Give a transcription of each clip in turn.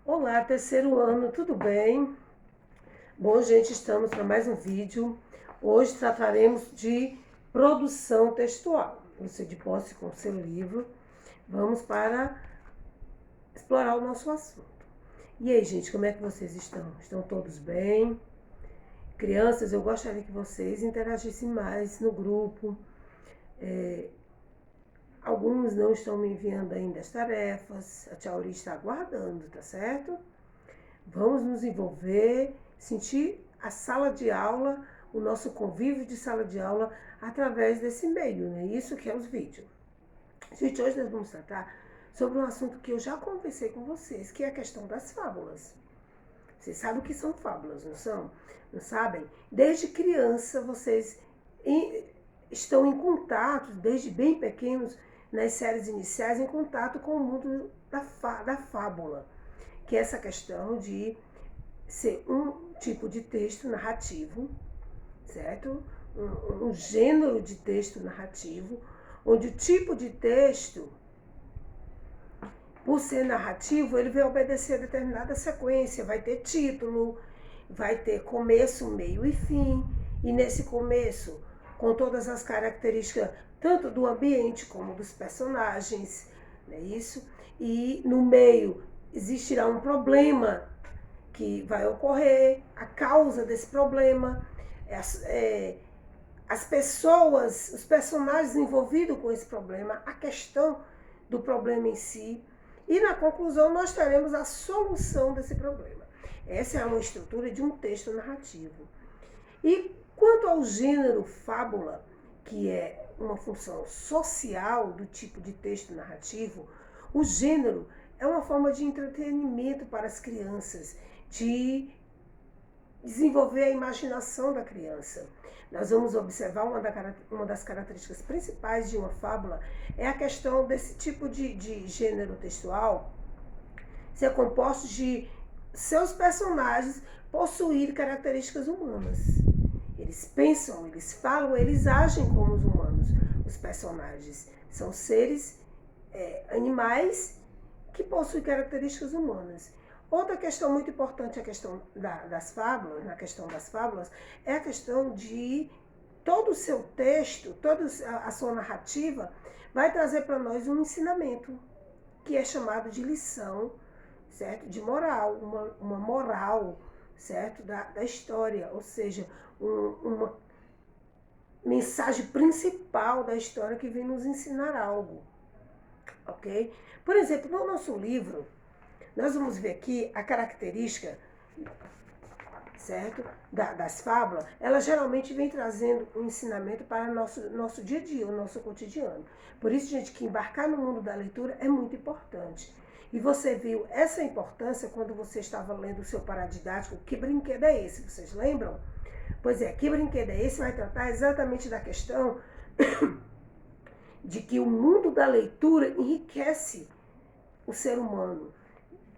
Olá, terceiro ano, tudo bem? Bom, gente, estamos para mais um vídeo. Hoje trataremos de produção textual. Você de posse com seu livro, vamos para explorar o nosso assunto. E aí, gente, como é que vocês estão? Estão todos bem? Crianças, eu gostaria que vocês interagissem mais no grupo. Alguns não estão me enviando ainda as tarefas. A Tia Auri está aguardando, tá certo? Vamos nos envolver, sentir a sala de aula, o nosso convívio de sala de aula através desse meio, né? Isso que é os vídeos. Gente, hoje nós vamos tratar sobre um assunto que eu já conversei com vocês, que é a questão das fábulas. Vocês sabem o que são fábulas, não são? Não sabem? Desde criança vocês estão em contato, desde bem pequenos, nas séries iniciais, em contato com o mundo da fábula, que é essa questão de ser um tipo de texto narrativo, certo? Um gênero de texto narrativo, onde o tipo de texto, por ser narrativo, ele vai obedecer a determinada sequência, vai ter título, vai ter começo, meio e fim, e nesse começo, com todas as características, tanto do ambiente como dos personagens, não é isso? E no meio existirá um problema que vai ocorrer, a causa desse problema, as pessoas, os personagens envolvidos com esse problema, a questão do problema em si, e na conclusão nós teremos a solução desse problema. Essa é uma estrutura de um texto narrativo. E quanto ao gênero fábula, que é uma função social do tipo de texto narrativo, o gênero é uma forma de entretenimento para as crianças, de desenvolver a imaginação da criança. Nós vamos observar uma das características principais de uma fábula é a questão desse tipo de gênero textual ser composto de seus personagens possuir características humanas. Eles pensam, eles falam, eles agem como os humanos. Os personagens são seres animais que possuem características humanas. Outra questão muito importante, a questão das fábulas, na questão das fábulas, é a questão de todo o seu texto, toda a sua narrativa vai trazer para nós um ensinamento, que é chamado de lição, certo? De moral, uma moral, certo? Da história, ou seja, uma mensagem principal da história que vem nos ensinar algo, ok? Por exemplo, no nosso livro, nós vamos ver aqui a característica, certo? Das fábulas, ela geralmente vem trazendo um ensinamento para o nosso dia a dia, o nosso cotidiano. Por isso, gente, que embarcar no mundo da leitura é muito importante. E você viu essa importância quando você estava lendo o seu paradidático, Que Brinquedo é Esse? Vocês lembram? Pois é, Que Brinquedo é Esse? Vai tratar exatamente da questão de que o mundo da leitura enriquece o ser humano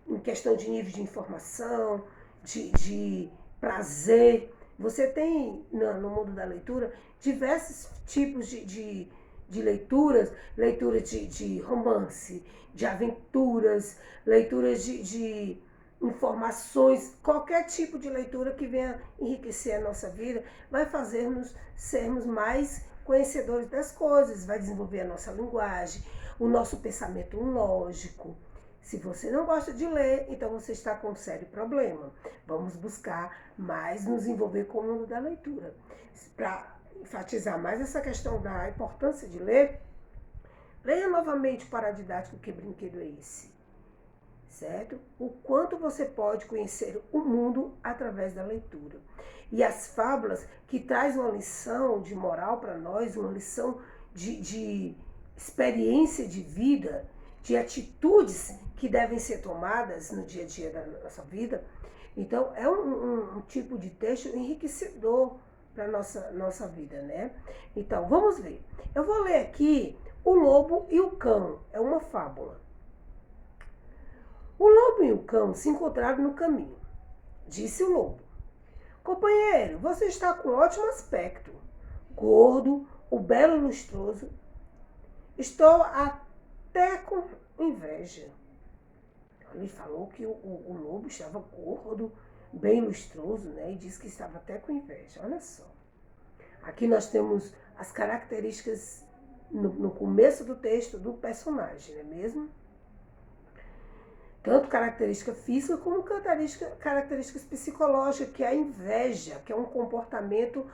em questão de nível de informação, de prazer. Você tem no mundo da leitura diversos tipos de leituras, leitura de romance, de aventuras, leituras de informações, qualquer tipo de leitura que venha enriquecer a nossa vida, vai fazer-nos sermos mais conhecedores das coisas, vai desenvolver a nossa linguagem, o nosso pensamento lógico. Se você não gosta de ler, então você está com um sério problema. Vamos buscar mais nos envolver com o mundo da leitura. Para enfatizar mais essa questão da importância de ler, leia novamente o paradidático Que Brinquedo é Esse? Certo? O quanto você pode conhecer o mundo através da leitura. E as fábulas que traz uma lição de moral para nós, uma lição de experiência de vida, de atitudes que devem ser tomadas no dia a dia da nossa vida. Então, é um tipo de texto enriquecedor para a nossa vida, né? Então, vamos ver. Eu vou ler aqui O Lobo e o Cão. É uma fábula. O lobo e o cão se encontraram no caminho. Disse o lobo: companheiro, você está com ótimo aspecto. Gordo, o belo lustroso. Estou até com inveja. Ele falou que o lobo estava gordo, bem lustroso, né? E disse que estava até com inveja. Olha só. Aqui nós temos as características no começo do texto do personagem, não é mesmo? Tanto característica física como características psicológicas, que é a inveja, que é um comportamento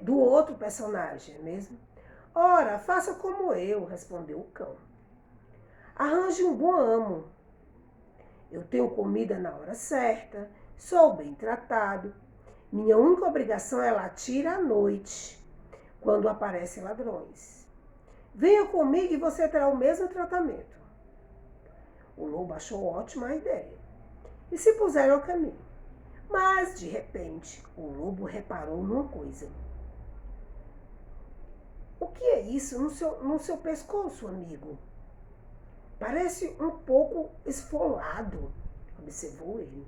do outro personagem, não é mesmo? Ora, faça como eu, respondeu o cão. Arranje um bom amo. Eu tenho comida na hora certa, sou bem tratado. Minha única obrigação é latir à noite, quando aparecem ladrões. Venha comigo e você terá o mesmo tratamento. O lobo achou ótima a ideia e se puseram ao caminho. Mas, de repente, o lobo reparou numa coisa. O que é isso no seu pescoço, amigo? Parece um pouco esfolado, observou ele.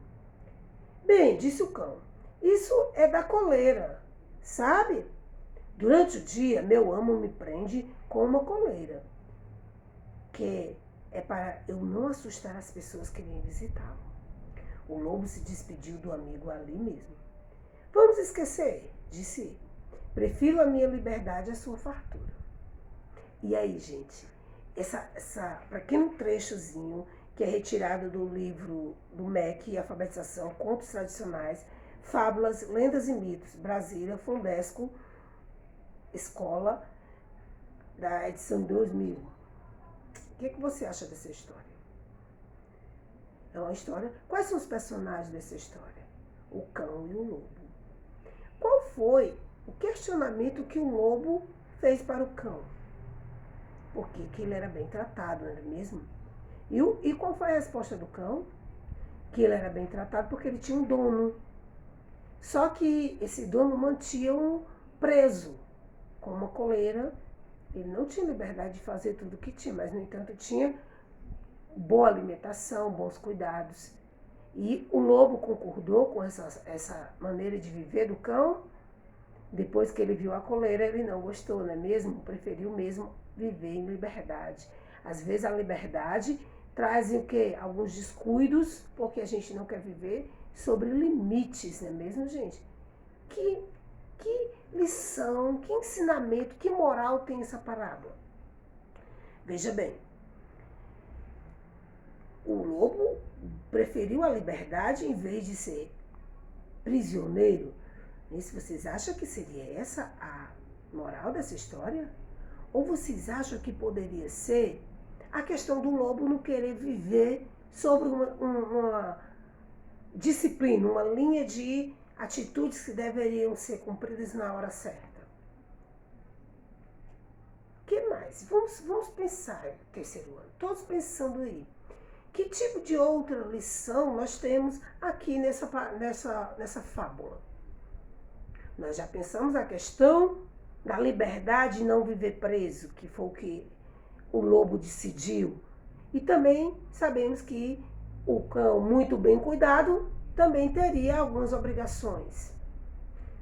Bem, disse o cão, isso é da coleira, sabe? Durante o dia, meu amo me prende com uma coleira, que é para eu não assustar as pessoas que vêm visitá-lo. O lobo se despediu do amigo ali mesmo. Vamos esquecer, disse ele. Prefiro a minha liberdade à sua fartura. E aí, gente, essa pequeno trechozinho que é retirado do livro do MEC, Alfabetização, Contos Tradicionais, Fábulas, Lendas e Mitos, Brasília, Fundesco, Escola, da edição 2000. O que você acha dessa história? É uma história... Quais são os personagens dessa história? O cão e o lobo. Qual foi o questionamento que o lobo fez para o cão? Porque que ele era bem tratado, não era mesmo? E qual foi a resposta do cão? Que ele era bem tratado porque ele tinha um dono. Só que esse dono mantinha-o preso com uma coleira. Ele não tinha liberdade de fazer tudo o que tinha, mas, no entanto, tinha boa alimentação, bons cuidados. E o lobo concordou com essa maneira de viver do cão. Depois que ele viu a coleira, ele não gostou, não é mesmo? Preferiu mesmo viver em liberdade. Às vezes a liberdade traz o quê? Alguns descuidos, porque a gente não quer viver sobre limites, não é mesmo, gente? Que lição, que ensinamento, que moral tem essa parábola? Veja bem, o lobo preferiu a liberdade em vez de ser prisioneiro. E se vocês acham que seria essa a moral dessa história? Ou vocês acham que poderia ser a questão do lobo não querer viver sobre uma disciplina, uma linha de atitudes que deveriam ser cumpridas na hora certa? O que mais? Vamos pensar, terceiro ano, todos pensando aí. Que tipo de outra lição nós temos aqui nessa fábula? Nós já pensamos a questão da liberdade de não viver preso, que foi o que o lobo decidiu. E também sabemos que o cão, muito bem cuidado, também teria algumas obrigações.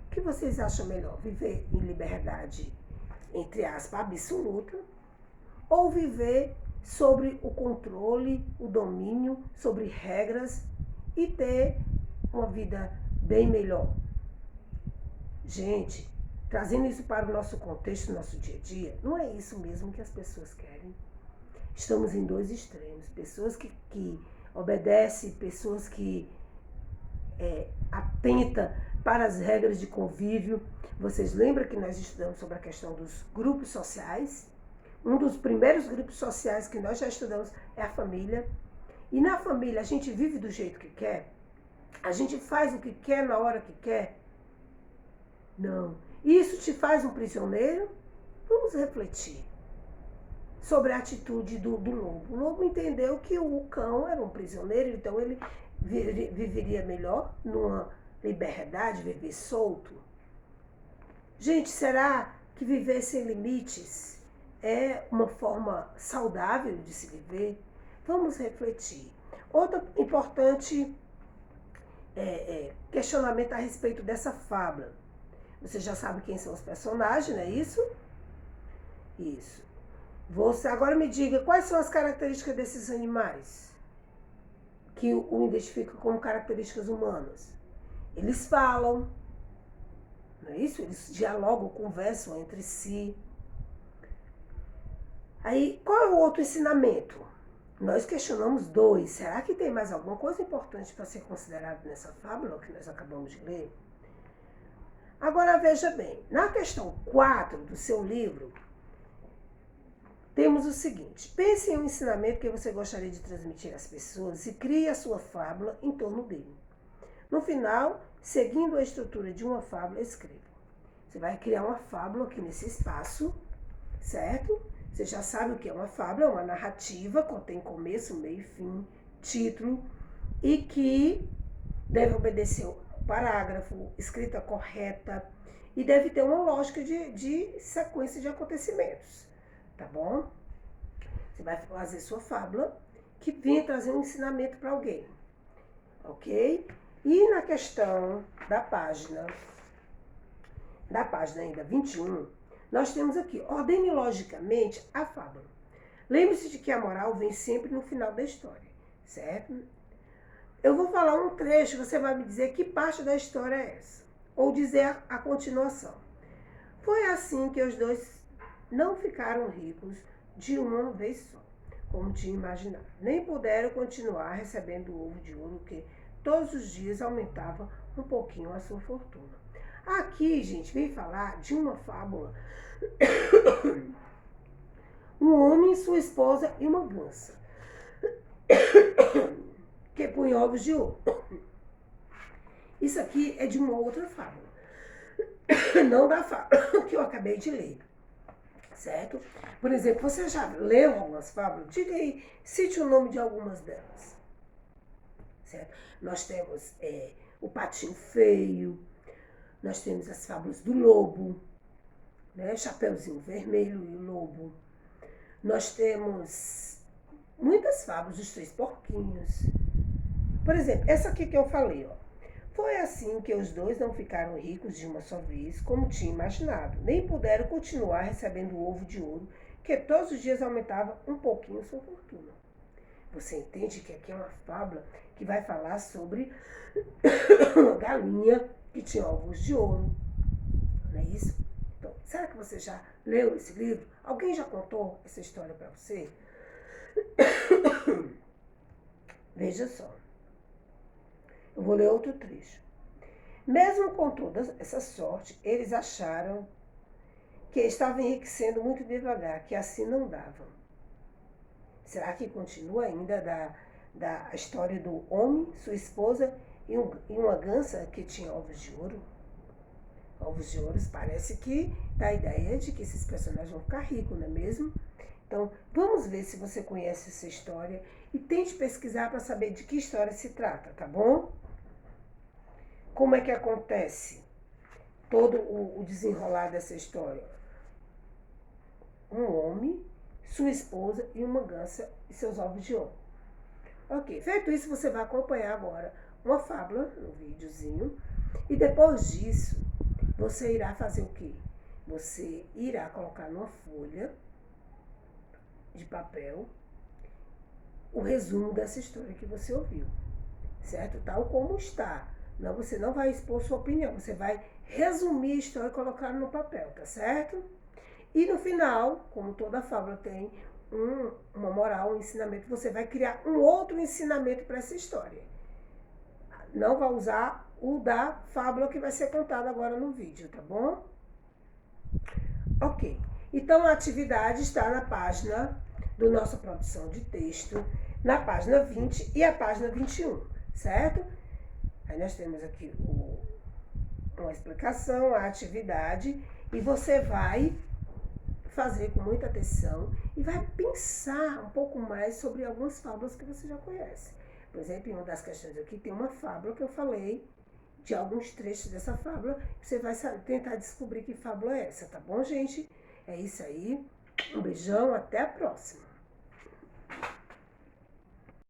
O que vocês acham melhor? Viver em liberdade, entre aspas, absoluta, ou viver sobre o controle, o domínio, sobre regras e ter uma vida bem melhor? Gente, trazendo isso para o nosso contexto, nosso dia a dia, não é isso mesmo que as pessoas querem. Estamos em dois extremos. Pessoas que obedecem, pessoas que atentam para as regras de convívio. Vocês lembram que nós estudamos sobre a questão dos grupos sociais? Um dos primeiros grupos sociais que nós já estudamos é a família. E na família a gente vive do jeito que quer? A gente faz o que quer na hora que quer? Não. Isso te faz um prisioneiro? Vamos refletir sobre a atitude do lobo. O lobo entendeu que o cão era um prisioneiro, então ele viveria melhor numa liberdade, viver solto. Gente, será que viver sem limites é uma forma saudável de se viver? Vamos refletir. Outro importante questionamento a respeito dessa fábula. Você já sabe quem são os personagens, não é isso? Isso. Você agora me diga quais são as características desses animais. que o identificam como características humanas? Eles falam, não é isso? Eles dialogam, conversam entre si. Aí, qual é o outro ensinamento? Nós questionamos 2. Será que tem mais alguma coisa importante para ser considerado nessa fábula que nós acabamos de ler? Agora veja bem, na questão 4 do seu livro, temos o seguinte: pense em um ensinamento que você gostaria de transmitir às pessoas e crie a sua fábula em torno dele. No final, seguindo a estrutura de uma fábula, escreva. Você vai criar uma fábula aqui nesse espaço, certo? Você já sabe o que é uma fábula, é uma narrativa, contém começo, meio, fim, título, e que deve obedecer o parágrafo, escrita correta, e deve ter uma lógica de sequência de acontecimentos, tá bom? Você vai fazer sua fábula, que venha trazer um ensinamento para alguém, ok? E na questão da página ainda 21, nós temos aqui, ordene logicamente a fábula. Lembre-se de que a moral vem sempre no final da história, certo? Eu vou falar um trecho, você vai me dizer que parte da história é essa, ou dizer a continuação. Foi assim que os dois não ficaram ricos de uma vez só, como tinham imaginado. Nem puderam continuar recebendo o ovo de ouro que todos os dias aumentava um pouquinho a sua fortuna. Aqui, gente, vem falar de uma fábula. Um homem, sua esposa e uma gança que põe ovos de ouro. Isso aqui é de uma outra fábula, não da fábula que eu acabei de ler, certo? Por exemplo, você já leu algumas fábulas? Diga aí, cite o nome de algumas delas, certo? Nós temos o Patinho Feio, nós temos as fábulas do lobo, né? Chapeuzinho Vermelho e o lobo. Nós temos muitas fábulas dos Três Porquinhos. Por exemplo, essa aqui que eu falei, ó. Foi assim que os dois não ficaram ricos de uma só vez, como tinha imaginado, nem puderam continuar recebendo o ovo de ouro, que todos os dias aumentava um pouquinho sua fortuna. Você entende que aqui é uma fábula que vai falar sobre uma galinha que tinha ovos de ouro, não é isso? Então, será que você já leu esse livro? Alguém já contou essa história para você? Veja só. Eu vou ler outro trecho. Mesmo com toda essa sorte, eles acharam que estavam enriquecendo muito devagar, que assim não davam. Será que continua ainda da história do homem, sua esposa e uma gança que tinha ovos de ouro? Ovos de ouro parece que dá a ideia de que esses personagens vão ficar ricos, não é mesmo? Então, vamos ver se você conhece essa história e tente pesquisar para saber de que história se trata, tá bom? Como é que acontece todo o desenrolar dessa história? Um homem, sua esposa e uma gança e seus ovos de ouro. Ok, feito isso, você vai acompanhar agora uma fábula no videozinho. E depois disso, você irá fazer o quê? Você irá colocar numa folha de papel o resumo dessa história que você ouviu, certo? Tal como está. Não, você não vai expor sua opinião, você vai resumir a história e colocar no papel, tá certo? E no final, como toda fábula tem uma moral, um ensinamento, você vai criar um outro ensinamento para essa história. Não vai usar o da fábula que vai ser contada agora no vídeo, tá bom? Ok. Então, a atividade está na página do nossa produção de texto, na página 20 e a página 21, certo? Aí nós temos aqui uma explicação, a atividade, e você vai fazer com muita atenção e vai pensar um pouco mais sobre algumas fábulas que você já conhece. Por exemplo, em uma das questões aqui tem uma fábula que eu falei, de alguns trechos dessa fábula, você vai tentar descobrir que fábula é essa, tá bom, gente? É isso aí. Um beijão, até a próxima.